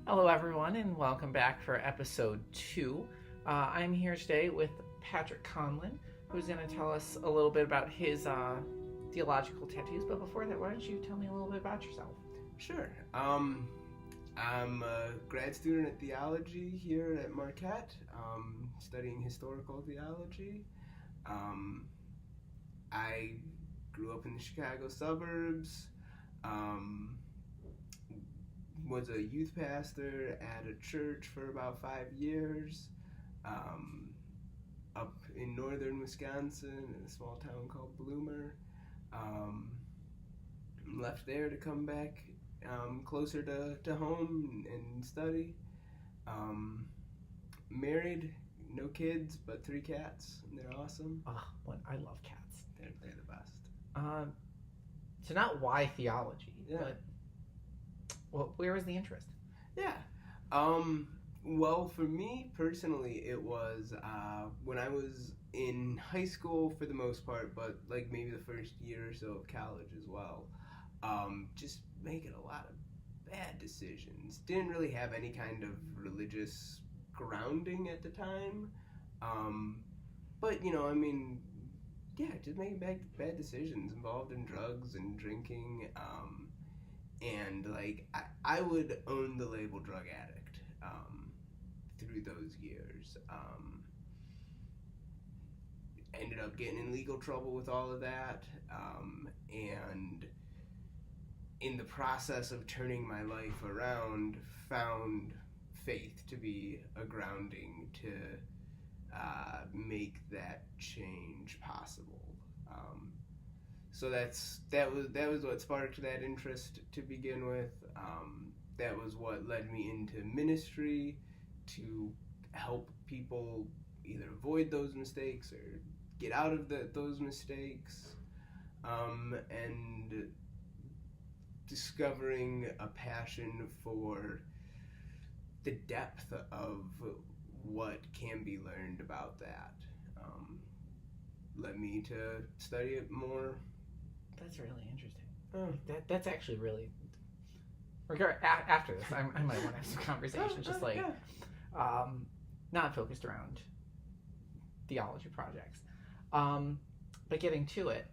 Hello, everyone, and welcome back for episode 2. I'm here today with Patrick Conlin, who's going to tell us a little bit about his theological tattoos. But before that, why don't you tell me a little bit about yourself? Sure. I'm a grad student at theology here at Marquette, studying historical theology. I grew up in the Chicago suburbs. Was a youth pastor at a church for about 5 years, up in northern Wisconsin in a small town called Bloomer. Left there to come back closer to home and study. Married, no kids, but 3 cats. And they're awesome. Oh, I love cats. They're the best. So not why theology, Yeah. but where was the interest? Yeah. Well, for me personally, it was when I was in high school for the most part, but like maybe the first year or so of college as well. Just making a lot of bad decisions. Didn't really have any kind of religious grounding at the time. But, just making bad decisions involved in drugs and drinking. And, I would own the label drug addict through those years. Ended up getting in legal trouble with all of that. And in the process of turning my life around, found faith to be a grounding to make that change possible. So that was what sparked that interest to begin with. That was what led me into ministry, to help people either avoid those mistakes or get out of those mistakes, and discovering a passion for the depth of what can be learned about that led me to study it more. That's really interesting. That's actually really... After this, I might want to have some conversations, not focused around theology projects. But getting to it,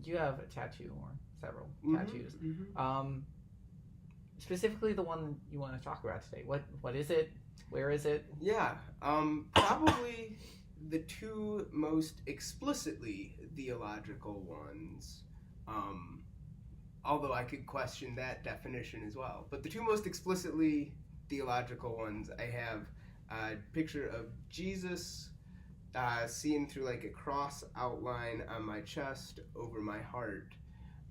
you have a tattoo or several tattoos. Mm-hmm. Specifically the one you want to talk about today. What is it? Where is it? Yeah, probably the 2 most explicitly theological ones, although I could question that definition as well. But the 2 most explicitly theological ones, I have a picture of Jesus seen through like a cross outline on my chest over my heart.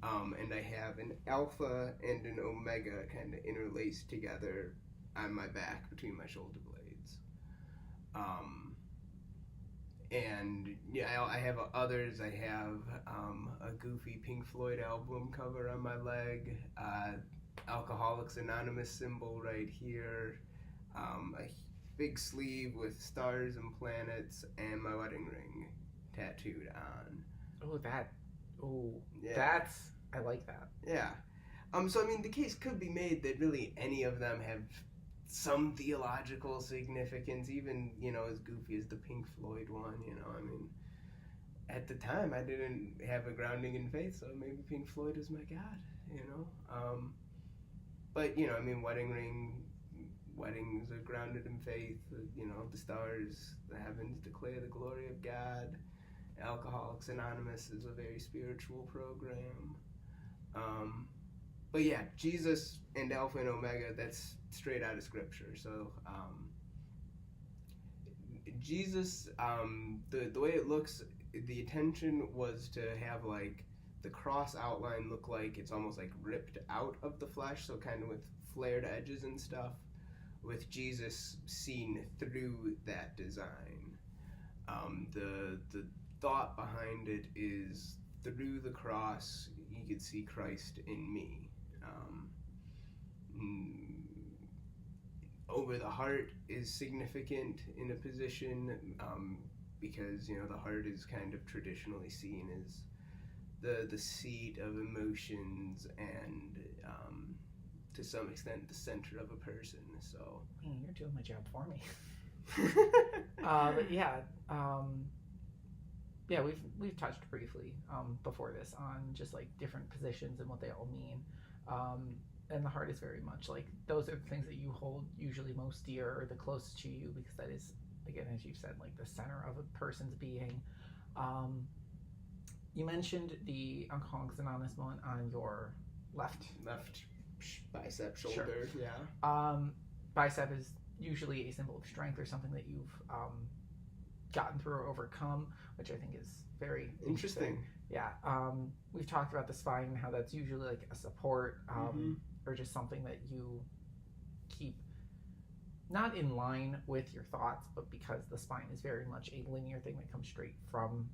And I have an alpha and an omega kind of interlaced together on my back between my shoulder blades. And yeah, I have others. I have a goofy Pink Floyd album cover on my leg, Alcoholics Anonymous symbol right here, a big sleeve with stars and planets, and my wedding ring tattooed on. I like that. Yeah. So the case could be made that really any of them have some theological significance, even, as goofy as the Pink Floyd one, At the time, I didn't have a grounding in faith, so maybe Pink Floyd is my God, But, wedding ring, weddings are grounded in faith, the stars, the heavens declare the glory of God. Alcoholics Anonymous is a very spiritual program. But yeah, Jesus and Alpha and Omega, that's straight out of Scripture. So Jesus, the way it looks, the intention was to have like the cross outline look like it's almost like ripped out of the flesh, so kind of with flared edges and stuff, with Jesus seen through that design. The thought behind it is, through the cross, you could see Christ in me. Over the heart is significant in a position, because the heart is kind of traditionally seen as the seat of emotions and to some extent the center of a person. So You're doing my job for me. But yeah, we've touched briefly before this on just like different positions and what they all mean. And the heart is very much like those are the things that you hold usually most dear or the closest to you, because that is, again, as you've said, like the center of a person's being. You mentioned the Alcoholics Anonymous one on your left bicep, shoulder. Sure. Yeah. Bicep is usually a symbol of strength or something that you've gotten through or overcome, which I think is very interesting. Yeah. We've talked about the spine and how that's usually like a support or just something that you keep not in line with your thoughts, but because the spine is very much a linear thing that comes straight from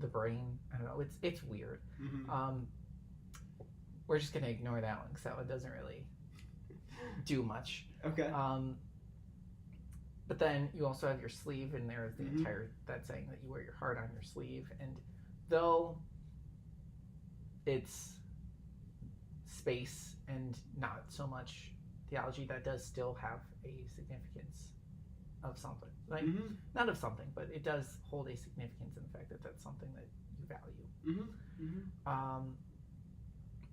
the brain. I don't know. It's weird. We're just gonna ignore that one because that one doesn't really do much. Okay. But then you also have your sleeve, and there's the entire that saying that you wear your heart on your sleeve. And though it's space and not so much theology, that does still have a significance of something. Like not of something, but it does hold a significance in the fact that that's something that you value.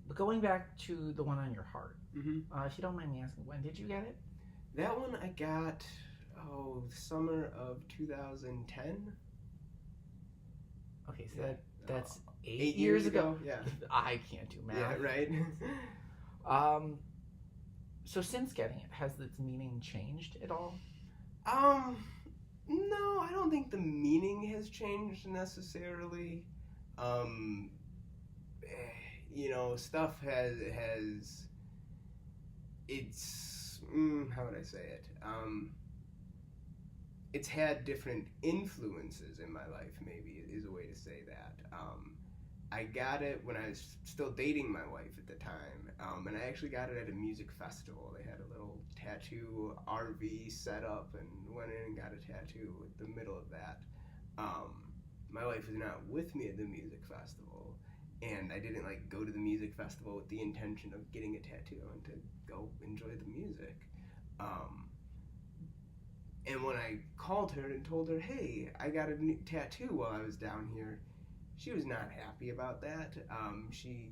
But going back to the one on your heart, if you don't mind me asking, when did you get it? That one I got summer of 2010. Okay, so that's 8 years ago. Yeah. I can't do math. Yeah, right. So since getting it, has its meaning changed at all? No, I don't think the meaning has changed necessarily. Stuff has it's how would I say it? It's had different influences in my life, maybe is a way to say that. I got it when I was still dating my wife at the time, and I actually got it at a music festival. They had a little tattoo RV set up, and went in and got a tattoo at the middle of that. My wife was not with me at the music festival, and I didn't go to the music festival with the intention of getting a tattoo. I wanted to go enjoy the music. And when I called her and told her, hey, I got a new tattoo while I was down here, she was not happy about that. She,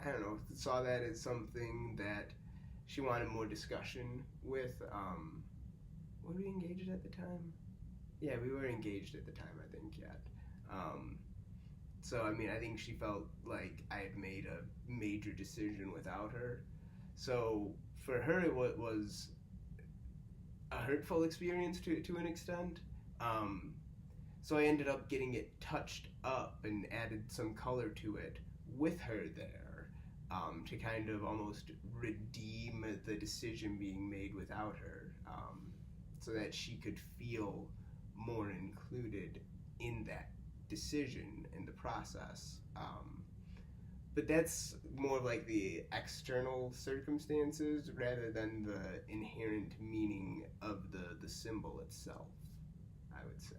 I don't know, saw that as something that she wanted more discussion with. Were we engaged at the time? Yeah, we were engaged at the time, I think, yet. So, I think she felt like I had made a major decision without her. So, for her, it was a hurtful experience to an extent. So I ended up getting it touched up and added some color to it with her there, to kind of almost redeem the decision being made without her, so that she could feel more included in that decision in the process. But that's more like the external circumstances rather than the inherent meaning of the symbol itself, I would say.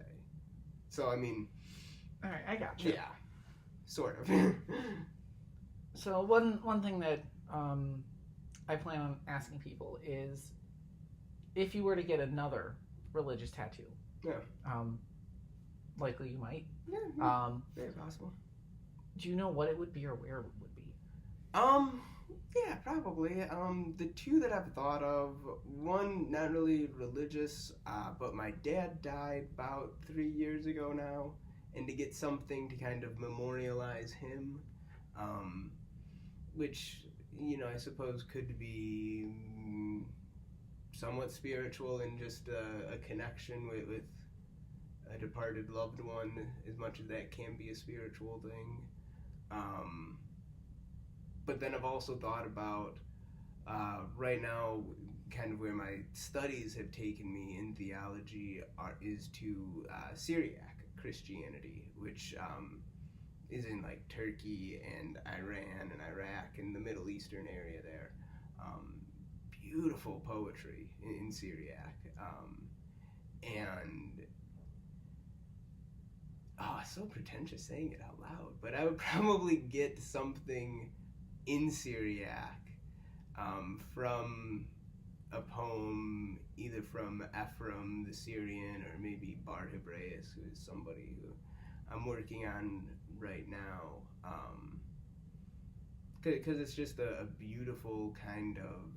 So, All right, I got you. Yeah, sort of. So one thing that I plan on asking people is, if you were to get another religious tattoo, likely you might. Yeah, very possible. Do you know what it would be or where it would be? Yeah, probably. The two that I've thought of, one not really religious, but my dad died about 3 years ago now, and to get something to kind of memorialize him, which, I suppose could be somewhat spiritual and just a connection with a departed loved one, as much as that can be a spiritual thing. But then I've also thought about, right now, kind of where my studies have taken me in theology is to Syriac Christianity, which is in Turkey and Iran and Iraq and the Middle Eastern area there. Beautiful poetry in Syriac. And so pretentious saying it out loud, but I would probably get something in Syriac from a poem either from Ephraim the Syrian or maybe Bar Hebraeus, who is somebody who I'm working on right now. Because it's just a beautiful kind of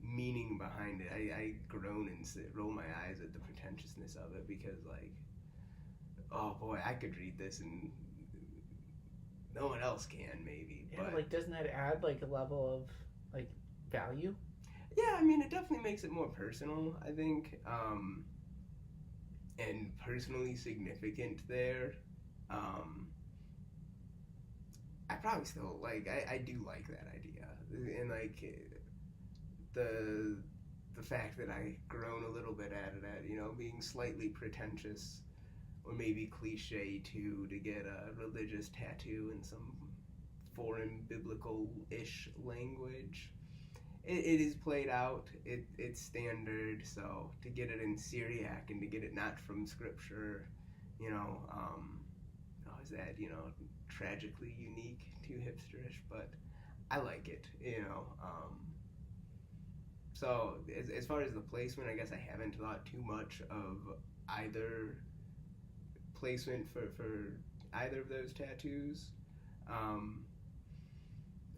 meaning behind it. I groan and roll my eyes at the pretentiousness of it because, like, oh boy, I could read this and no one else can, maybe. Yeah, but like, doesn't that add, like, a level of, like, value? Yeah, I mean, it definitely makes it more personal, I think, and personally significant there. I probably still, like, I do like that idea. And, like, the fact that I groan a little bit at it, at, you know, being slightly pretentious or maybe cliche too, to get a religious tattoo in some foreign biblical-ish language. It is played out. It's standard. So to get it in Syriac and to get it not from scripture, you know, is that, you know, tragically unique, too hipsterish, but I like it, you know. So as far as the placement, I guess I haven't thought too much of either placement for either of those tattoos.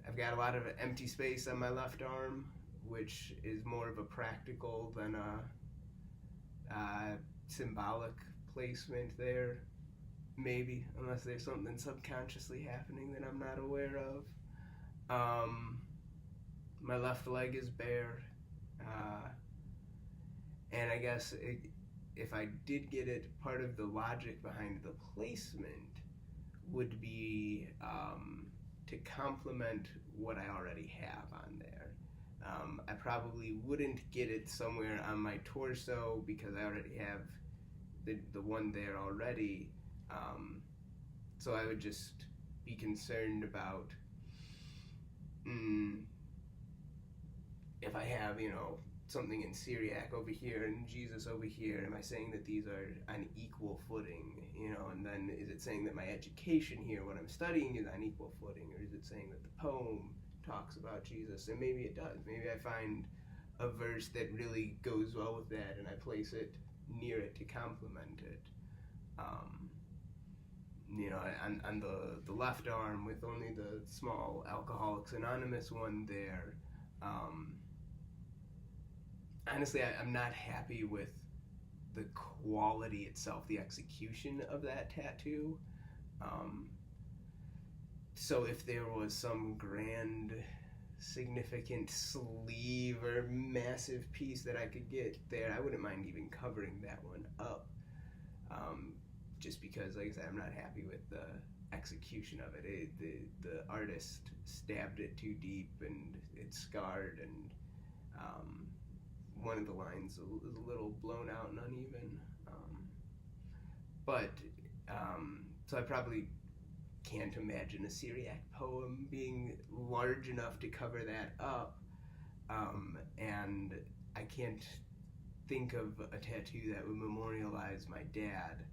I've got a lot of empty space on my left arm, which is more of a practical than a symbolic placement there. Maybe, unless there's something subconsciously happening that I'm not aware of. My left leg is bare. And I guess if I did get it, part of the logic behind the placement would be to complement what I already have on there. I probably wouldn't get it somewhere on my torso because I already have the one there already. So I would just be concerned about if I have, you know, something in Syriac over here and Jesus over here, am I saying that these are on equal footing, you know, and then is it saying that my education here, what I'm studying, is on equal footing, or is it saying that the poem talks about Jesus? And maybe it does. Maybe I find a verse that really goes well with that and I place it near it to complement it. You know, on the left arm with only the small Alcoholics Anonymous one there, honestly, I'm not happy with the quality itself, the execution of that tattoo. So if there was some grand, significant sleeve or massive piece that I could get there, I wouldn't mind even covering that one up. Just because, like I said, I'm not happy with the execution of it. The artist stabbed it too deep and it's scarred, and one of the lines is a little blown out and uneven. So I probably can't imagine a Syriac poem being large enough to cover that up, and I can't think of a tattoo that would memorialize my dad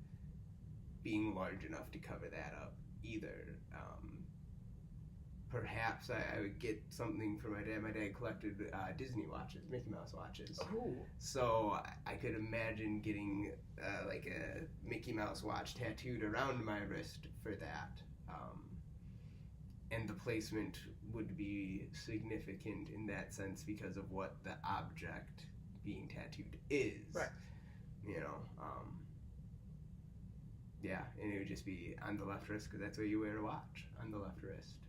being large enough to cover that up either. Perhaps I would get something for my dad. My dad collected Disney watches, Mickey Mouse watches. Oh. So I could imagine getting like a Mickey Mouse watch tattooed around my wrist for that. And the placement would be significant in that sense because of what the object being tattooed is. Right. You know, yeah, and it would just be on the left wrist because that's where you wear a watch, on the left wrist.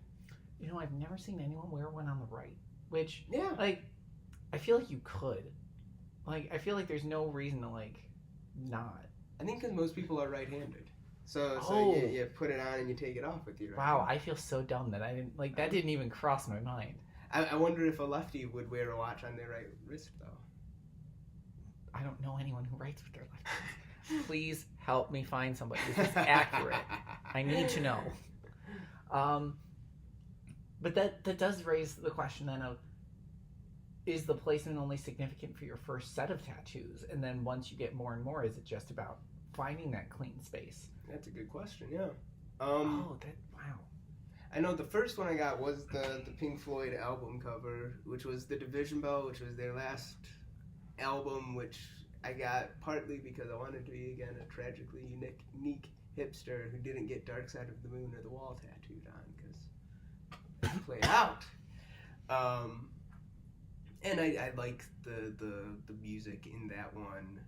You know, I've never seen anyone wear one on the right, which, Yeah. like, I feel like you could. Like, I feel like there's no reason to, like, not. I think because most people are right-handed. So Oh. you put it on and you take it off with your right Wow, hand. I feel so dumb that I didn't, like, that didn't even cross my mind. I wonder if a lefty would wear a watch on their right wrist, though. I don't know anyone who writes with their left hand. Please help me find somebody who's accurate. I need to know. But that does raise the question then of, is the placement only significant for your first set of tattoos? And then once you get more and more, is it just about finding that clean space? That's a good question, yeah. Wow. I know the first one I got was the Pink Floyd album cover, which was the Division Bell, which was their last album, which I got partly because I wanted to be, again, a tragically unique hipster who didn't get Dark Side of the Moon or The Wall tattooed on, because play it out. And I like the music in that one,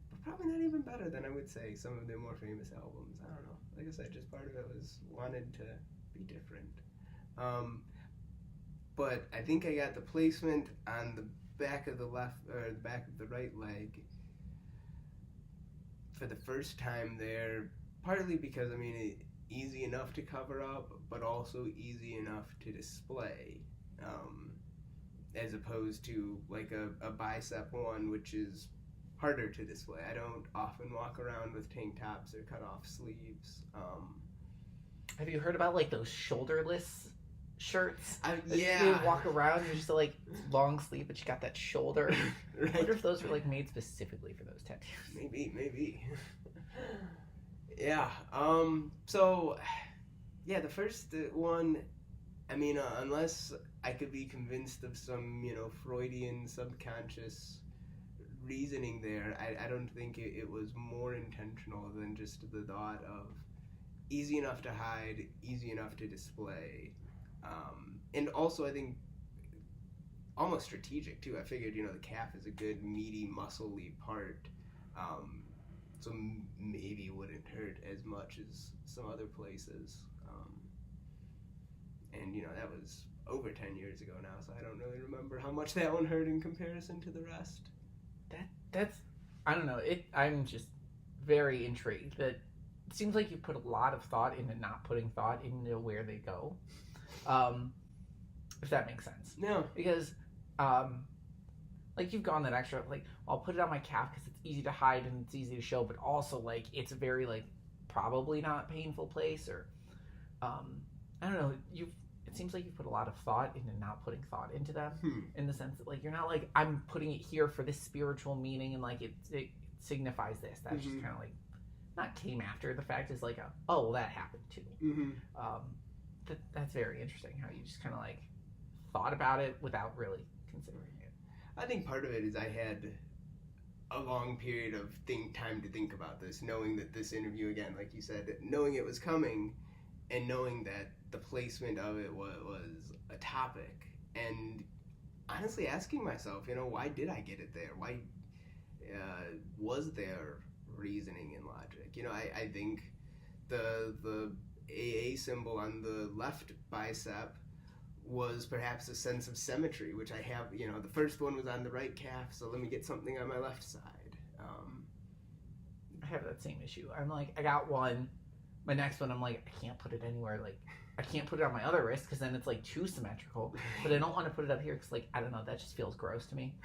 but probably not even better than I would say some of their more famous albums. I don't know. Like I said, just part of it was wanted to be different. But I think I got the placement on the back of the left or the back of the right leg for the first time there, partly because easy enough to cover up, but also easy enough to display, as opposed to like a bicep one, which is harder to display. I don't often walk around with tank tops or cut off sleeves. Have you heard about like those shoulderless shirts? Yeah. You walk around, you're just like long sleeve, but you got that shoulder. Right. I wonder if those were like made specifically for those tattoos. Maybe. Yeah. So, yeah, the first one, unless I could be convinced of some, Freudian subconscious reasoning there, I don't think it was more intentional than just the thought of easy enough to hide, easy enough to display. And also, I think, almost strategic, too. I figured, the calf is a good, meaty, muscle-y part, so maybe it wouldn't hurt as much as some other places. And, that was over 10 years ago now, so I don't really remember how much that one hurt in comparison to the rest. That's I don't know. I'm just very intrigued that it seems like you put a lot of thought into not putting thought into where they go. If that makes sense. No. Because, like, you've gone that extra, like, I'll put it on my calf because it's easy to hide and it's easy to show, but also, like, it's a very, like, probably not painful place, or, I don't know, it seems like you've put a lot of thought into not putting thought into them, in the sense that, like, you're not like, I'm putting it here for this spiritual meaning, and, like, it signifies this. That's just kind of, like, not came after the fact, is like, well, that happened, too. That's very interesting, how you just kind of, like, thought about it without really considering it. I think part of it is I had a long period of time to think about this, knowing that this interview, again, like you said, knowing it was coming, and knowing that the placement of it was a topic, and honestly asking myself, why did I get it there? Why was there reasoning and logic? I think the AA symbol on the left bicep was perhaps a sense of symmetry, which I have, the first one was on the right calf, so let me get something on my left side. I have that same issue. I'm like, I got one, my next one, I'm like, I can't put it anywhere, like, I can't put it on my other wrist, because then it's, like, too symmetrical, but I don't want to put it up here, because, like, I don't know, that just feels gross to me.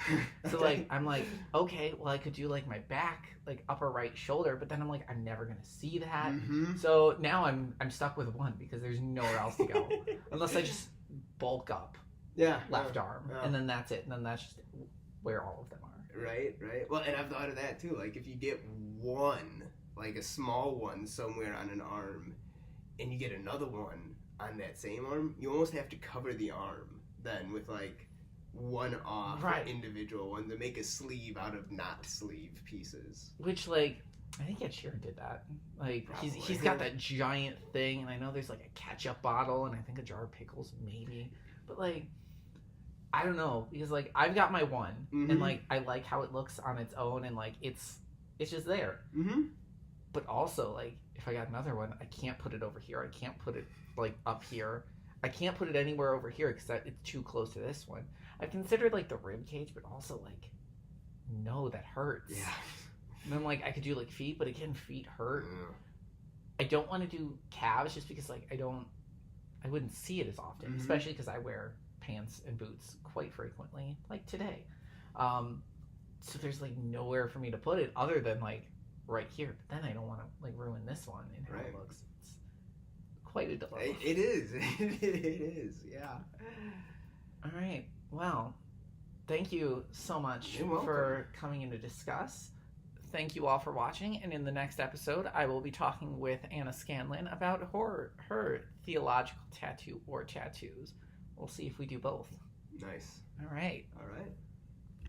So, like, I'm like, okay, well, I could do, like, my back, like, upper right shoulder, but then I'm like, I'm never going to see that. So now I'm stuck with one, because there's nowhere else to go, unless I just bulk up left arm, and then that's it, and then that's just where all of them are. Right. Well, and I've thought of that too, like if you get one, like a small one somewhere on an arm, and you get another one on that same arm, you almost have to cover the arm then with like one off individual one to make a sleeve out of not sleeve pieces. Which, like, I think Ed Sheeran did that. Like, he's got that giant thing, and I know there's, like, a ketchup bottle, and I think a jar of pickles, maybe. But, like, I don't know, because, like, I've got my one, and, like, I like how it looks on its own, and, like, it's just there. But also, like, if I got another one, I can't put it over here. I can't put it, like, up here. I can't put it anywhere over here, because it's too close to this one. I've considered, like, the rib cage, but also, like, no, that hurts. Yeah. And then, like, I could do, like, feet, but again, feet hurt. I don't want to do calves just because, like, I wouldn't see it as often, especially because I wear pants and boots quite frequently, like today. So there's, like, nowhere for me to put it other than, like, right here. But then I don't want to, like, ruin this one and how it looks. It's quite a dilemma. It is. It is, yeah. All right. Well, thank you so much for coming in to discuss. thank you all for watching. And in the next episode, I will be talking with Anna Scanlon about her theological tattoo or tattoos. We'll see if we do both. Nice. All right.